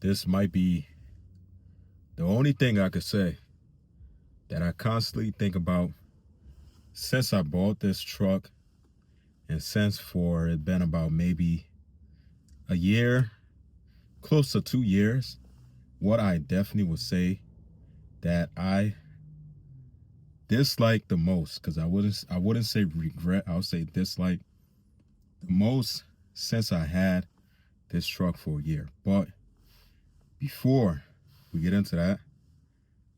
this might be the only thing I could say that I constantly think about since I bought this truck, and since for it been about maybe a year, close to 2 years. What I definitely would say that I dislike the most, because I wouldn't say regret, I would say dislike the most since I had this truck for a year. But before we get into that,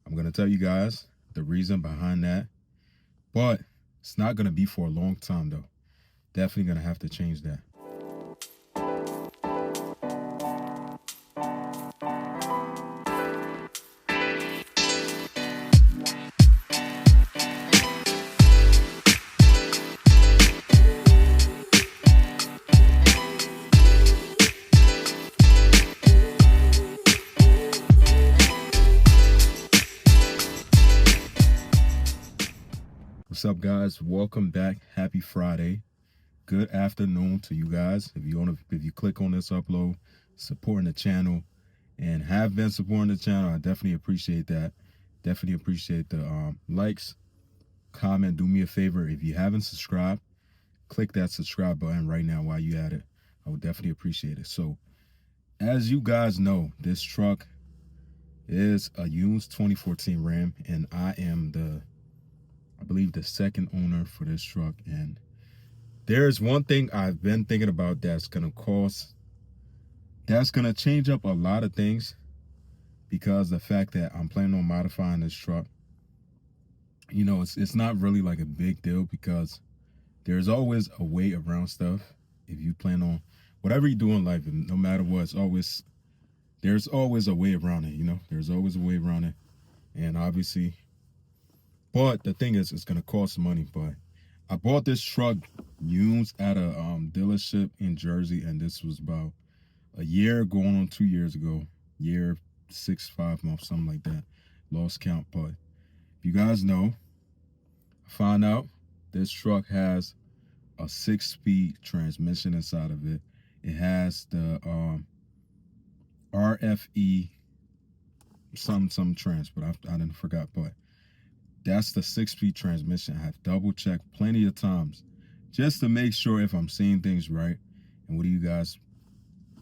I'm gonna tell you guys the reason behind that. But it's not gonna be for a long time though. Definitely gonna have to change that. What's up, guys? Welcome back. Happy Friday. Good afternoon to you guys. If you click on this upload, supporting the channel, and have been supporting the channel, I definitely appreciate that. Definitely appreciate the likes, comment. Do me a favor, if you haven't subscribed, click that subscribe button right now while you at it. I would definitely appreciate it. So, as you guys know, this truck is a used 2014 Ram, and I believe the second owner for this truck. And there's one thing I've been thinking about that's gonna change up a lot of things, because the fact that I'm planning on modifying this truck, it's not really like a big deal, because there's always a way around stuff. If you plan on whatever you do in life, and no matter what, there's always a way around it. There's always a way around it. And obviously, but the thing is, it's gonna cost money. But I bought this truck used at a dealership in Jersey, and this was about a year going on 2 years ago. Year 5 months, something like that. Lost count. But if you guys know, I found out this truck has a 6-speed transmission inside of it. It has the RFE some trans, but I didn't forgot. But that's the 6-speed transmission. I have double checked plenty of times just to make sure if I'm seeing things right. And what do you guys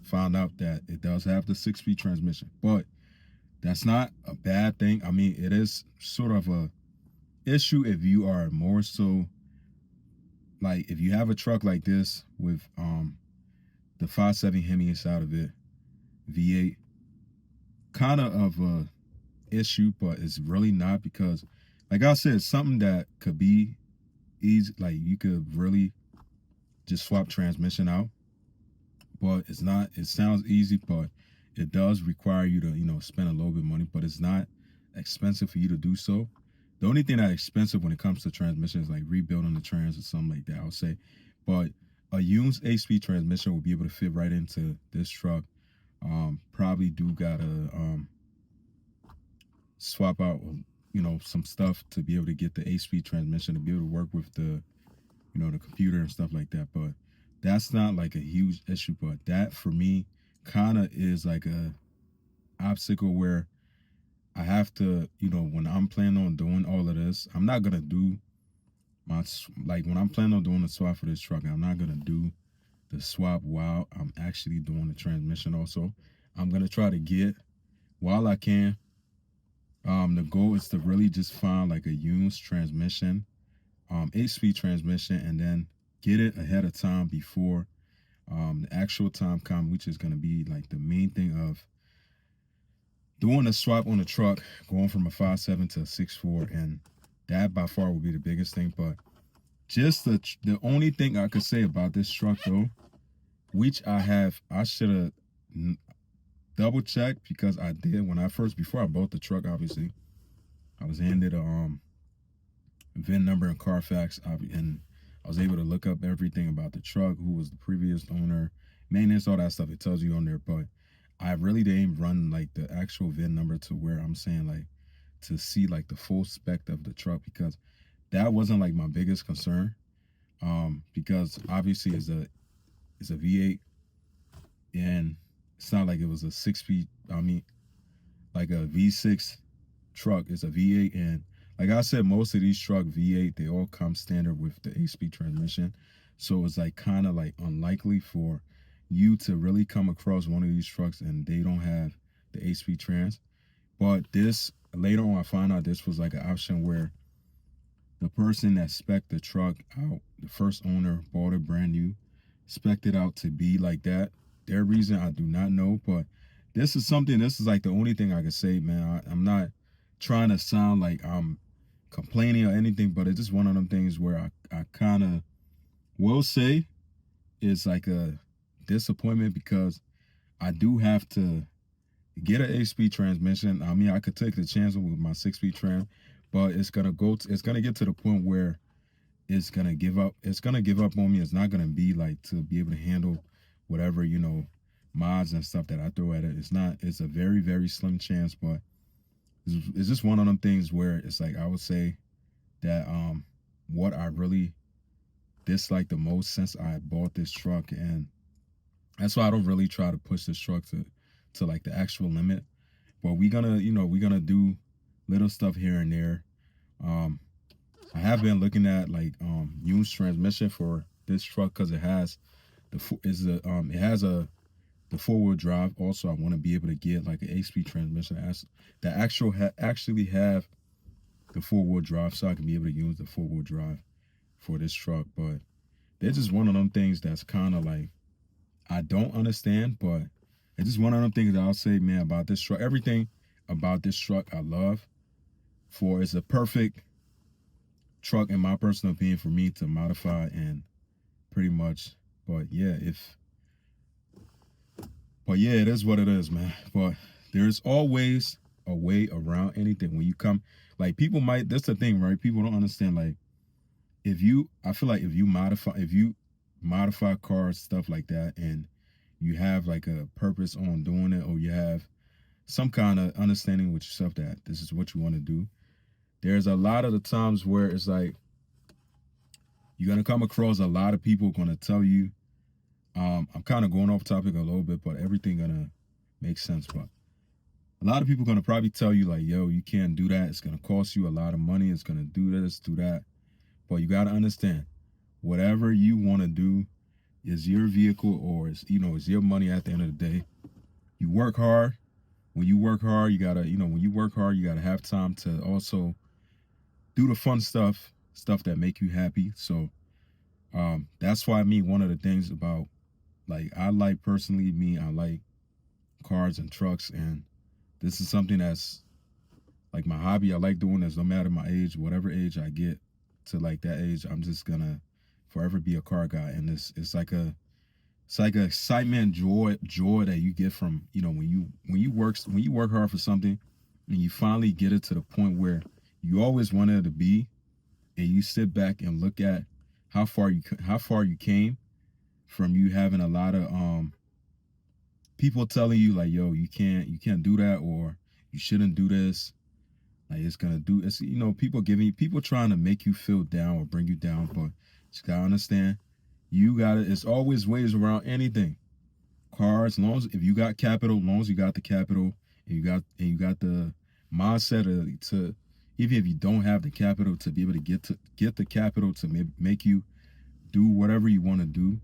found out that it does have the 6-speed transmission? But that's not a bad thing. I mean, it is sort of a issue if you are more so like, if you have a truck like this with the 5.7 Hemi inside of it, V8, kind of a issue, but it's really not, because like I said, it's something that could be easy. Like, you could really just swap transmission out, but it's not. It sounds easy, but it does require you to spend a little bit of money, but it's not expensive for you to do so. The only thing that's expensive when it comes to transmission is like rebuilding the trans or something like that, I would say. But a used 8-speed transmission will be able to fit right into this truck. Probably do gotta swap out some stuff to be able to get the 8-speed transmission to be able to work with the the computer and stuff like that. But that's not like a huge issue. But that for me kind of is like a obstacle, where I have to, when I'm planning on doing all of this, I'm not gonna do when I'm planning on doing the swap for this truck, I'm not gonna do the swap while I'm actually doing the transmission also. I'm gonna try to get, while I can, the goal is to really just find like a used transmission, 8-speed transmission, and then get it ahead of time before the actual time comes, which is going to be like the main thing of doing a swap on the truck, going from a 5.7 to a 6.4, and that by far will be the biggest thing. But just the only thing I could say about this truck though, which I should have double checked, because I did before I bought the truck. Obviously, I was handed a VIN number and Carfax, and I was able to look up everything about the truck, who was the previous owner, maintenance, all that stuff. It tells you on there. But I really didn't run like the actual VIN number to where I'm saying like to see like the full spec of the truck, because that wasn't like my biggest concern. Because obviously it's a V8, and it's not like it was a 6-speed I mean, like a V6 truck. It's a V8, and like I said, most of these truck V8 they all come standard with the 8-speed transmission. So it's like kind of like unlikely for you to really come across one of these trucks and they don't have the 8-speed trans. But this later on, I found out this was like an option where the person that spec'd the truck out, the first owner bought it brand new, spec'd it out to be like that. Their reason I do not know, but this is something. This is like the only thing I can say, man. I'm not trying to sound like I'm complaining or anything, but it's just one of them things where I kind of will say it's like a disappointment because I do have to get an 8-speed transmission. I mean, I could take the chance with my 6-speed trans, but it's gonna get to the point where it's gonna give up. It's gonna give up on me. It's not gonna be like to be able to handle whatever mods and stuff that I throw at it. It's not. It's a very very slim chance, but it's just one of them things where it's like I would say that what I really dislike the most since I bought this truck, and that's why I don't really try to push this truck to like the actual limit. But we're gonna do little stuff here and there. Um, I have been looking at like used transmission for this truck because it has it has the 4-wheel drive. Also, I want to be able to get like an 8-speed transmission that actually have the 4-wheel drive, so I can be able to use the 4-wheel drive for this truck. But they're just one of them things that's kind of like I don't understand, but it's just one of them things that I'll say, man, about this truck. Everything about this truck I love. It's a perfect truck in my personal opinion for me to modify and pretty much. But yeah, it is what it is, man. But there's always a way around anything when you come. Like people might. That's the thing, right? People don't understand. Like I feel like if you modify cars, stuff like that, and you have like a purpose on doing it, or you have some kind of understanding with yourself that this is what you want to do. There's a lot of the times where it's like you're gonna come across a lot of people gonna tell you. I'm kind of going off topic a little bit, but everything gonna make sense. But a lot of people gonna probably tell you like, "Yo, you can't do that. It's gonna cost you a lot of money. It's gonna do this, do that." But you gotta understand, whatever you want to do is your vehicle, or it's your money. At the end of the day, you work hard. When you work hard, you gotta have time to also do the fun stuff that make you happy. So that's why one of the things about like I like cars and trucks, and this is something that's like my hobby. I like doing this no matter my age, whatever age I get to like that age, I'm just gonna forever be a car guy. And it's like a excitement, joy that you get from when you work hard for something and you finally get it to the point where you always wanted it to be, and you sit back and look at how far you came from you having a lot of people telling you like, yo, you can't do that, or you shouldn't do this. Like it's people trying to make you feel down or bring you down, but you gotta understand, it's always ways around anything. Cars, if you got capital, as long as you got the capital, and you got the mindset to even if you don't have the capital, to be able to get the capital to make you do whatever you want to do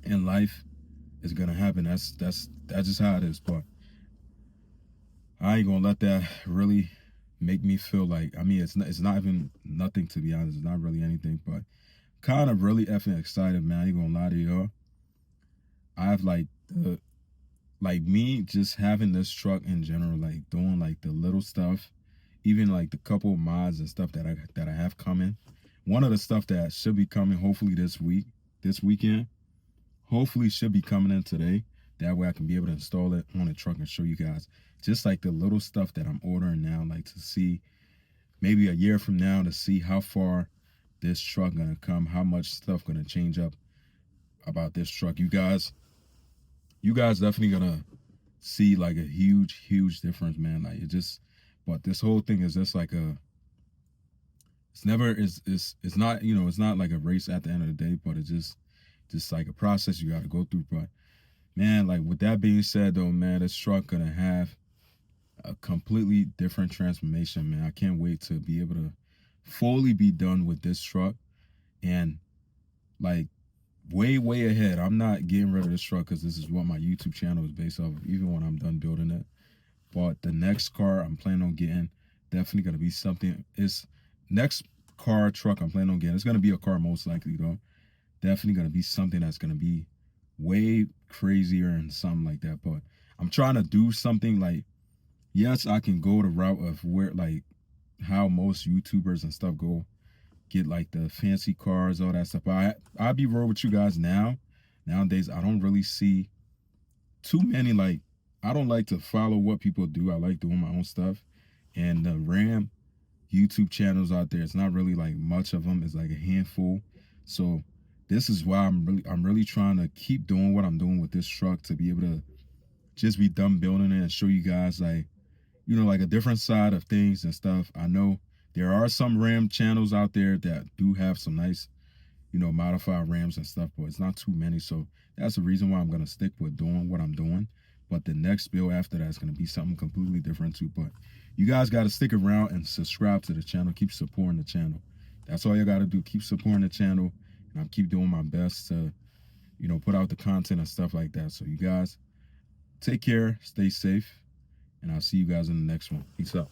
in life, is gonna happen. That's just how it is. But I ain't gonna let that really make me feel like, it's not even nothing, to be honest. It's not really anything, but kind of really effing excited, man. I ain't gonna lie to y'all. I've like me just having this truck in general, like doing like the little stuff, even like the couple mods and stuff that I have coming. One of the stuff that should be coming hopefully this weekend, hopefully should be coming in today. That way I can be able to install it on the truck and show you guys just like the little stuff that I'm ordering now, like to see maybe a year from now, to see how far this truck gonna come, how much stuff gonna change up about this truck. You guys definitely gonna see like a huge difference, man. Like but this whole thing is just like it's not, it's not like a race at the end of the day, but it's just like a process you got to go through. But man, like with that being said though, man, this truck gonna have a completely different transformation, man. I can't wait to be able to fully be done with this truck and like way ahead. I'm not getting rid of this truck because this is what my YouTube channel is based off of, even when I'm done building it. But the next car I'm planning on getting definitely gonna be something. It's next car truck I'm planning on getting. It's gonna be a car most likely though. Definitely gonna be something that's gonna be way crazier and something like that. But I'm trying to do something like, yes, I can go the route of where like how most YouTubers and stuff go, get like the fancy cars, all that stuff. But I'll be real with you guys now. Nowadays, I don't really see too many like, I don't like to follow what people do. I like doing my own stuff. And the Ram YouTube channels out there, it's not really like much of them. It's like a handful. So this is why I'm really trying to keep doing what I'm doing with this truck to be able to just be done building it and show you guys like, you know, like a different side of things and stuff. I know there are some Ram channels out there that do have some nice, you know, modified Rams and stuff, but it's not too many. So that's the reason why I'm gonna stick with doing what I'm doing. But the next build after that is gonna be something completely different too. But you guys gotta stick around and subscribe to the channel. Keep supporting the channel. That's all you gotta do. Keep supporting the channel, and I'll keep doing my best to, you know, put out the content and stuff like that. So you guys take care, stay safe, and I'll see you guys in the next one. Peace out.